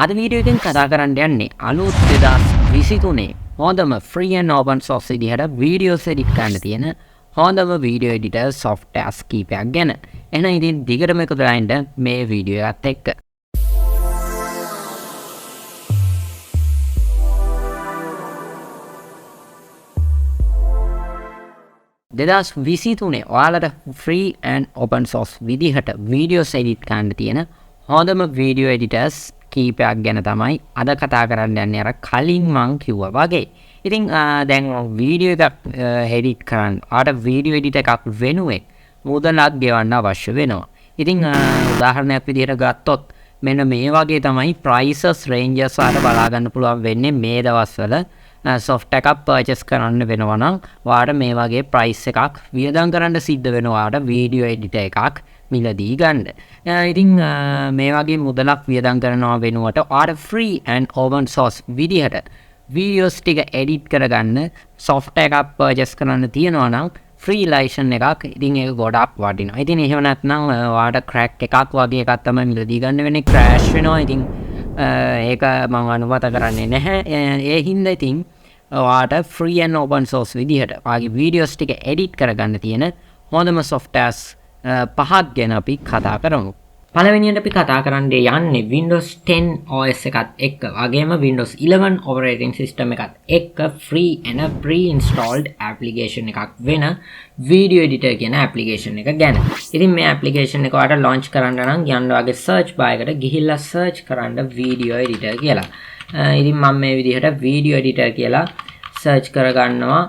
අද වීඩියෝ එකෙන් කතා කරන්න යන්නේ අලුත් 2023 හොඳම free and open source විදිහට videos edit කරන්න තියෙන හොඳම video editor softwares කීපයක් ගැන. එහෙනම් ඉතින් දිගටම එකතු වෙලා ඉන්න මේ වීඩියෝ එකත් එක්ක. 2023 ඔයාලට free and open source විදිහට videos edit කරන්න තියෙන හොඳම video editors කීපයක් ගැන තමයි අද කතා කරන්න යන්නේ. අර කලින් මං කිව්වා වගේ. ඉතින් දැන් වීඩියෝ එකක් edit කරන්න ආට වීඩියෝ එඩිට් එකක් වෙනුවෙන් මුදලක් ගෙවන්න අවශ්‍ය වෙනවා. ඉතින් උදාහරණයක් විදිහට ගත්තොත් මෙන්න මේ වගේ තමයි prices ranges වල බලා ගන්න පුළුවන් වෙන්නේ මේ දවස්වල software එකක් purchase කරන්න වෙනවා නම් ඔයාලට මේ වගේ price එකක් වියදම් කරන්න සිද්ධ වෙනවා ඔයාලට වීඩියෝ එඩිටර් එකක් මිලදී ගන්න. ඉතින් මේ වගේ මුදලක් වියදම් කරනවා වෙනුවට ඔයාලට free and open source විදිහට videos ටික edit කරගන්න software එකක් purchase කරන්න තියෙනවා නම් free license එකක් ඉතින් ඒක ගොඩක් වටිනවා. ඉතින් එහෙම නැත්නම් ඔයාලට crack එකක් වගේ එකක් තමයි මිලදී ගන්න වෙන්නේ. crash වෙනවා. ඉතින් ඒක මම අනුමත කරන්නේ නැහැ. ඒ හින්දා ඉතින් ඔයාලට free and open source විදිහට ඔයාගේ videos ටික edit කරගන්න තියෙන හොඳම softwares පහක් ගැන අපි කතා කරමු. පළවෙනියට අපි කතා කරන්න යන්නේ Windows 10 OS එකත් එක්ක වගේම Windows 11 operating system එකත් එක්ක free and pre-installed application එකක් වෙන video editor කියන application එක ගැන. ඉතින් මේ application එක ඔයාලට launch කරන්න නම් යන්න ඔයාගේ search bar එකට ගිහිල්ලා search කරන්න video editor කියලා. ඉතින් මම මේ විදිහට video editor කියලා search කරගන්නවා.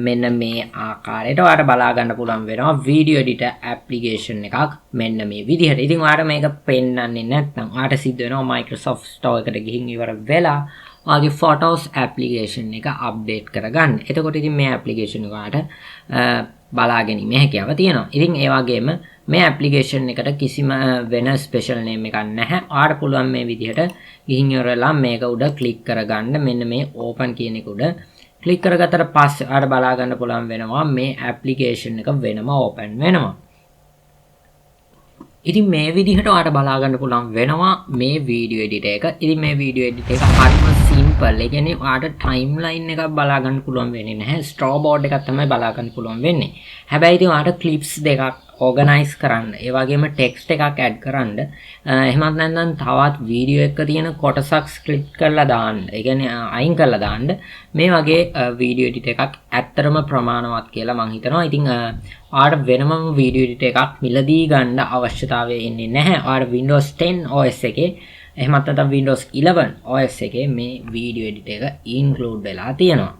මෙන්න මේ ආකාරයට ඔයාලට බලා ගන්න පුළුවන් වෙනවා video editor application එකක් මෙන්න මේ විදිහට. ඉතින් ඔයාලට මේක පෙන්වන්නේ නැත්නම් ඔයාලට සිද්ධ වෙනවා Microsoft Store එකට ගිහින් ඉවර වෙලා ඔයාගේ Photos application එක update කරගන්න. එතකොට ඉතින් මේ application එක ඔයාලට බලා ගැනීමේ හැකියාව තියෙනවා. ඉතින් ඒ වගේම මේ application එකට කිසිම වෙන special name එකක් නැහැ. ඔයාලට පුළුවන් මේ විදිහට ගිහින් ඉවරලා මේක උඩ click කරගන්න. මෙන්න මේ open කියන එක උඩ ක්ලික් කරගත්තට පස්සේ ඔයාලට බලා ගන්න පුළුවන් වෙනවා මේ ඇප්ලිකේෂන් එක වෙනම ඕපන් වෙනවා. ඉතින් මේ විදිහට ඔයාලට බලා ගන්න පුළුවන් වෙනවා මේ වීඩියෝ එඩිටර් එක. ඉතින් මේ වීඩියෝ එඩිටර් එක හරිම සිම්පල්. ඒ කියන්නේ ඔයාලට ටයිම්ලයින් එකක් බලා ගන්න පුළුවන් වෙන්නේ නැහැ. ස්ටෝබෝඩ් එකක් තමයි බලා ගන්න පුළුවන් වෙන්නේ. හැබැයි ඉතින් ඔයාලට ක්ලිප්ස් දෙකක් organize කරන්න, ඒ වගේම text එකක් add කරන්න, එහෙමත් නැත්නම් තවත් වීඩියෝ එකක තියෙන කොටසක් ස්ක්ලිප් කරලා දාන්න. ඒ කියන්නේ අයින් කරලා දාන්න. මේ වගේ වීඩියෝ එඩිටර් එකක් ඇත්තරම ප්‍රමාණවත් කියලා මම හිතනවා. ඉතින් ඔයාලට වෙනම වීඩියෝ එඩිටර් එකක් මිලදී ගන්න අවශ්‍යතාවය ඉන්නේ නැහැ. ඔයාලට Windows 10 OS එකේ එහෙමත් නැත්නම් Windows 11 OS එකේ මේ වීඩියෝ එඩිටර් එක include වෙලා තියෙනවා.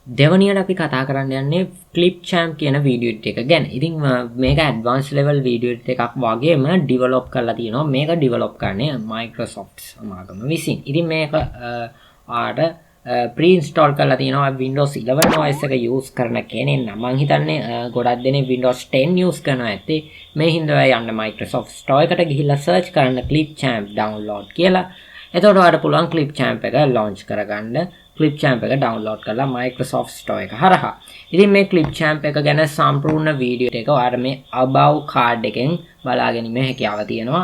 දෙවනියට අපි කතා කරන්න යන්නේ Clipchamp කියන වීඩියෝ එඩිටර් එක ගැන. ඉතින් මේක advanced level වීඩියෝ එඩිටර් එකක් වගේම develop කරලා තියෙනවා. මේක develop කරන්නේ Microsoft සමාගම විසින්. ඉතින් මේක ආට pre-install කරලා තියෙනවා Windows 11 OS එක use කරන කෙනෙක් නම් මම හිතන්නේ ගොඩක් දෙනෙක් Windows 10 use කරනවා ඇත්තේ. මේ හින්දා යන්න Microsoft Store එකට ගිහිල්ලා search කරන්න Clipchamp download කියලා. එතකොට ඔයාලට පුළුවන් Clipchamp එක launch කරගන්න. Clipchamp එක download කරලා Microsoft Store එක හරහා. ඉතින් මේ Clipchamp එක ගැන සම්පූර්ණ වීඩියෝ එක ඔයාලට මේ above card එකෙන් බලා ගැනීමේ හැකියාව තියෙනවා.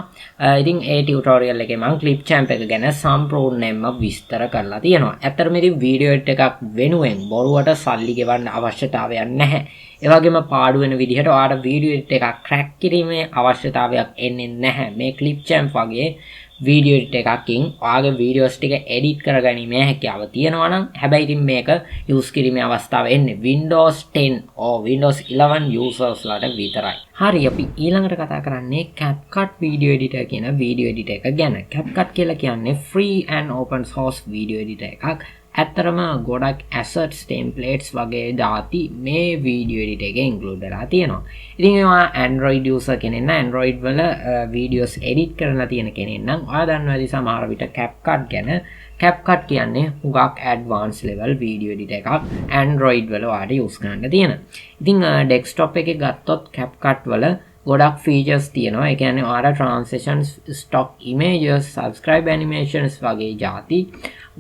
ඉතින් ඒ ටියුටෝරියල් එකේ මම Clipchamp එක ගැන සම්පූර්ණයෙන්ම විස්තර කරලා තියෙනවා. ඇත්තටම ඉතින් වීඩියෝ එකක් වෙනුවෙන් බොරුවට සල්ලි ගෙවන්න අවශ්‍යතාවයක් නැහැ. ඒ වගේම පාඩු වෙන විදිහට ඔයාලට වීඩියෝ එකක් crack කිරීමේ අවශ්‍යතාවයක් එන්නේ නැහැ. මේ Clipchamp වගේ වීඩියෝ එඩිටර් එකකින් ඔයාගේ වීඩියෝස් ටික එඩිට් කරගැනීමේ හැකියාව තියෙනවා නම් හැබැයි ඉතින් මේක යූස් කිරීමේ අවස්ථාව එන්නේ Windows 10 or Windows 11 users ලාට විතරයි. හරි අපි ඊළඟට කතා කරන්නේ CapCut video editor කියන වීඩියෝ එඩිටර් එක ගැන. CapCut කියලා කියන්නේ free and open source video editor එකක්. ඇත්තරම ගොඩක් assets templates වගේ දාති මේ වීඩියෝ එඩිටර් එකේ include වෙලා තියෙනවා. ඉතින් ඒවා Android user කෙනෙක් නම් Android වල videos edit කරලා තියෙන කෙනෙක් නම් ඔයා දන්නවා ඇති සමහර විට CapCut ගැන. CapCut කියන්නේ හුඟක් advanced level video editor එකක් Android වල ඔයාලට use කරන්න තියෙන. ඉතින් desktop එකේ ගත්තොත් CapCut වල ගොඩක් features තියෙනවා. ඒ කියන්නේ ඔයාලා transitions, stock images, subscribe animations වගේ જાති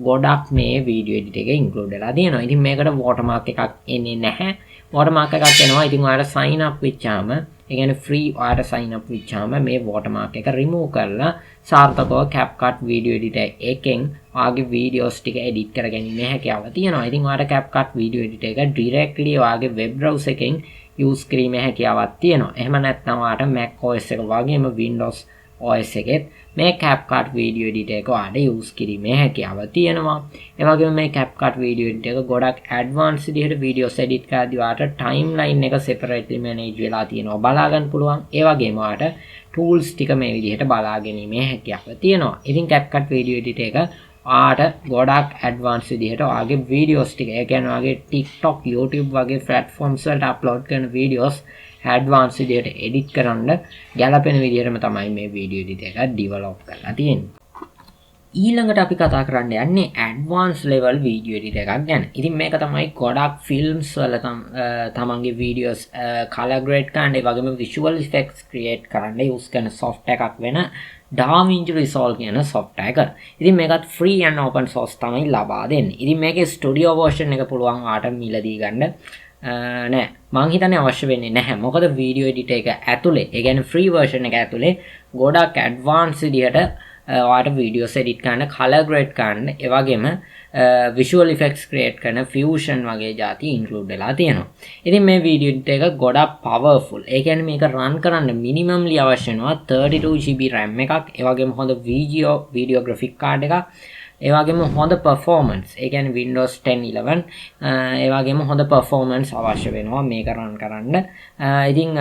ගොඩක් මේ වීඩියෝ එඩිටර් එකේ include වෙලා තියෙනවා. ඉතින් මේකට watermark එකක් එන්නේ නැහැ. watermark එකක් එනවා. ඉතින් ඔයාලා sign up වෙච්චාම ඒ කියන්නේ free ඔයාලට sign up වෙච්චාම මේ watermark එක remove කරලා සාර්ථකව CapCut video editor එකෙන් ඔයාගේ videos ටික edit කරගැනීමේ හැකියාව තියෙනවා. ඉතින් ඔයාලට CapCut video editor එක directly ඔයාගේ web browser එකෙන් use කිරීමේ හැකියාවක් තියෙනවා. එහෙම නැත්නම් ඔයාලට Mac OS එක වගේම Windows OS එකෙත් මේ CapCut video editor එක ඔයාලට use කිරීමේ හැකියාව තියෙනවා. ඒ වගේම මේ CapCut video editor එක ගොඩක් advanced විදිහට videos edit කරද්දී ඔයාලට timeline එක separately manage වෙලා තියෙනවා බලා ගන්න පුළුවන්. ඒ වගේම ඔයාලට tools ටික මේ විදිහට බලා ගැනීමේ හැකියාව තියෙනවා. ඉතින් CapCut video editor එක ඔයාලට ගොඩක් advanced විදිහට ඔයාගේ videos ටික ඒ කියන්නේ ඔයාගේ TikTok, YouTube වගේ platforms වලට upload කරන videos advanced විදිහට edit කරන්න ගැලපෙන විදිහටම තමයි මේ video editor එක develop කරලා තියෙන්නේ. ඊළඟට අපි කතා කරන්න යන්නේ advanced level video editor එකක් ගැන. ඉතින් මේක තමයි ගොඩක් films වල තමන්ගේ videos color grade කරන්න ඒ වගේම visual effects create කරන්න use කරන software එකක් වෙන DaVinci Resolve කියන software එක. ඉතින් මේකත් free and open source තමයි ලබා දෙන්නේ. ඉතින් මේකේ studio version එක පුළුවන් ආට මිලදී ගන්න නෑ මං හිතන්නේ අවශ්‍ය වෙන්නේ නැහැ. මොකද video editor එක ඇතුලේ ඒ කියන්නේ free version එක ඇතුලේ ගොඩක් advanced විදිහට ඔයාලට videos edit කරන්න, color grade කරන්න, ඒ වගේම visual effects create කරන fusion වගේ જાති include වෙලා තියෙනවා. ඉතින් මේ video editor එක ගොඩක් powerful. ඒ කියන්නේ මේක run කරන්න minimumly අවශ්‍ය වෙනවා 32GB RAM එකක්, ඒ වගේම හොඳ video graphic card එකක්, ඒ වගේම හොඳ performance. ඒ කියන්නේ Windows 10 11 ඒ වගේම හොඳ performance අවශ්‍ය වෙනවා මේක run කරන්න. ඉතින්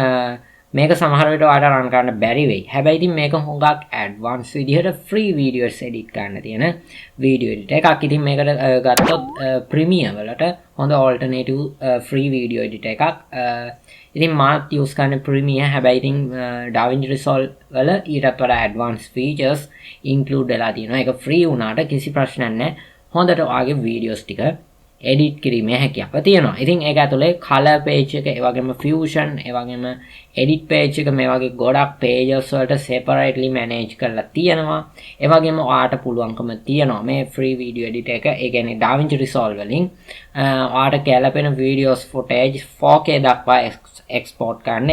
මේක සමහර විට ඔයාලට run කරන්න බැරි වෙයි. හැබැයි ඉතින් මේක හුඟක් advanced විදිහට free videos edit කරන්න තියෙන video editor එකක්. ඉතින් මේකට ගත්තොත් Premiere වලට හොඳ alternative free video editor එකක්. ඉතින් මාත් use කරන Premiere. හැබැයි ඉතින් DaVinci Resolve වල ඊටත් වඩා advanced features include වෙලා තියෙනවා. ඒක free වුණාට කිසි ප්‍රශ්නයක් නැහැ. හොඳට ඔයාගේ videos ටික edit කිරීමේ හැකියාව තියෙනවා. ඉතින් ඒක ඇතුලේ color page එක, ඒ වගේම fusion, ඒ වගේම edit page එක මේ වගේ ගොඩක් pages වලට separately manage කරලා තියෙනවා. ඒ වගේම ඔයාලට පුළුවන්කම තියෙනවා මේ free video editor එක, ඒ කියන්නේ DaVinci Resolve වලින් ඔයාලට ගැලපෙන videos footage 4K දක්වා export කරන්න.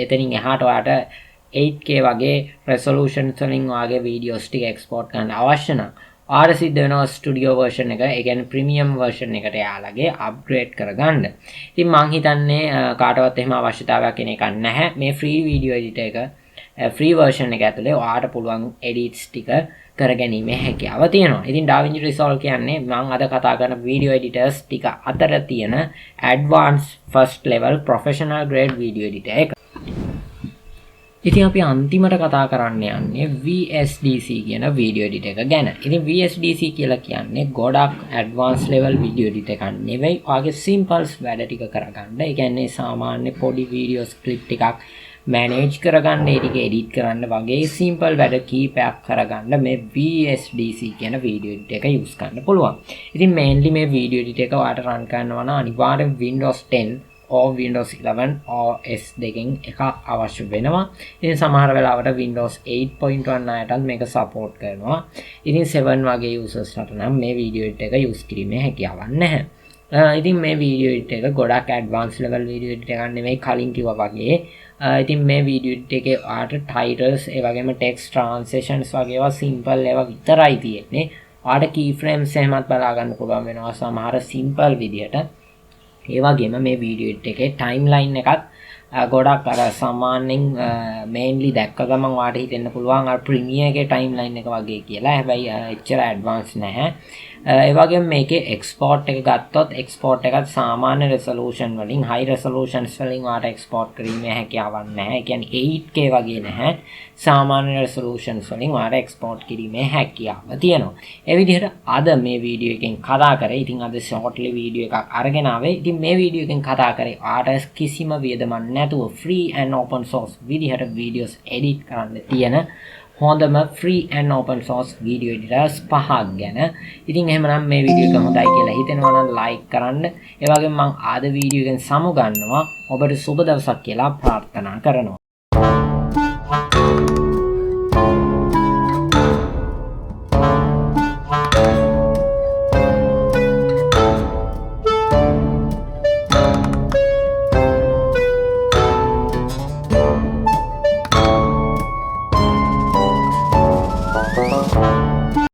එතනින් එහාට ඔයාලට 8K වගේ resolutions වලින් ඔයාගේ videos ටික export කරන්න අවශ්‍ය නම් ආර සිද්ධ වෙනවා ස්ටුඩියෝ version එක, ඒ කියන්නේ ප්‍රීමියම් version එකට යාළගේ අප්ග්‍රේඩ් කරගන්න. ඉතින් මං හිතන්නේ කාටවත් එහෙම අවශ්‍යතාවයක් කෙන එකක් නැහැ. මේ free video editor එක free version එක ඇතුලේ ඔයාලට පුළුවන් edits ටික කරගැනීමේ හැකියාව තියෙනවා. ඉතින් DaVinci Resolve කියන්නේ මම අද කතා කරන video editors ටික අතර තියෙන advanced first level professional grade video editor එක. ඉතින් අපි අන්තිමට කතා කරන්න යන්නේ VSDC කියන video editor එක ගැන. ඉතින් VSDC කියලා කියන්නේ ගොඩක් advanced level video editor එකක් නෙවෙයි. ඔයාගේ simples වැඩ ටික කරගන්න. ඒ කියන්නේ සාමාන්‍ය පොඩි videos clip ටිකක් manage කරගන්න, ඒ ටික edit කරන්න වගේ simple වැඩ කීපයක් කරගන්න මේ VSDC කියන video editor එක use කරන්න පුළුවන්. ඉතින් mainly මේ video editor එක ඔයාලට run කරනවා නම් අනිවාර්යෙන් Windows 10 or Windows 11 OS දෙකෙන් එකක් අවශ්‍ය වෙනවා. ඉතින් සමහර වෙලාවට Windows 8.1 අයටත් මේක support කරනවා. ඉතින් 7 වගේ users-ලාට නම් මේ video editor එක use කිරීමේ හැකියාවක් නැහැ. ඉතින් මේ video editor එක ගොඩක් advanced level video editor එකක් නෙමෙයි කලින් කිව්වා වගේ. ඉතින් මේ video editor එකේ ආට titles ඒ වගේම text translations වගේ ඒවා simple ඒවා විතරයි තියෙන්නේ. ආට keyframes එහෙමත් බලා ගන්න පුළුවන් වෙනවා සමහර simple විදියට. ඒ වගේම මේ video editor එකේ timeline එකත් ගොඩක් අර සාමාන්‍යයෙන් mainly දැක්ක ගමන් ඔයාලට හිතෙන්න පුළුවන් අර Premiere එකේ timeline එක වගේ කියලා. හැබැයි එච්චර advanced නැහැ. ඒ වගේම මේකේ export එක ගත්තොත් export එකත් සාමාන්‍ය resolution වලින් high resolutions වලින් ඔයාලට export කිරීමේ හැකියාවක් නැහැ. ඒ කියන්නේ 8K වගේ නැහැ. සාමාන්‍ය resolutions වලින් ඔයාලට export කිරීමේ හැකියාව තියෙනවා. ඒ විදිහට අද මේ වීඩියෝ එකෙන් කතා කරේ. ඉතින් අද shortly වීඩියෝ එකක් අරගෙන ආවේ. ඉතින් මේ වීඩියෝ එකෙන් කතා කරේ ඔයාලට කිසිම වියදමක් නැතුව free and open source විදිහට videos edit කරන්න තියෙන හොඳම free and open source video editors පහක් ගැන. ඉතින් එහෙමනම් මේ වීඩියෝ එක හොඳයි කියලා හිතෙනවා නම් like කරන්න. ඒ වගේම මම ආද වීඩියෝ එකෙන් සමු ගන්නවා. ඔබට සුබ දවසක් කියලා ප්‍රාර්ථනා කරනවා.